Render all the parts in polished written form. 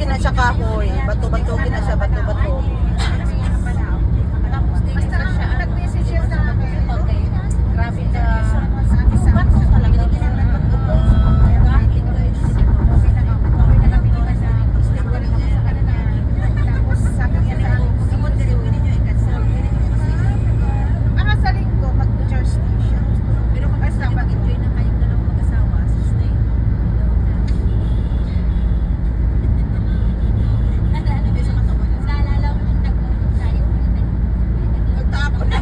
bato-batukin na siya kahoy. Bato-batukin na siya, bato-bato. Basta nag-message siya sa akin. Okay. Grabe ka. Bato talaga. Tapos sabi niya sa baka sa linggo mag-church station. Pero kung basta mag-enjoy na kayong dalawang mag-asawa, sustain. Nagtapon na.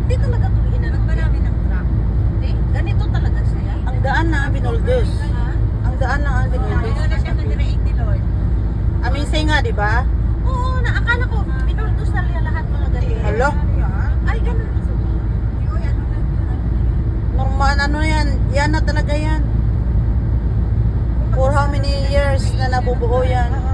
Hindi talaga ito inanong. Marami ng truck. Hindi, ganito talaga siya. Ang daan na ang binuldos. Ang daan na ang binuldos. Ano na siya nag-rate ni Lord? Amisay nga, di ba? Oo, naakala ko, binuldos na niya lahat mga ganito. Hello? Ay, ganun. Normal, ano yan? Yan na talaga yan. For how many years na nabubuo yan?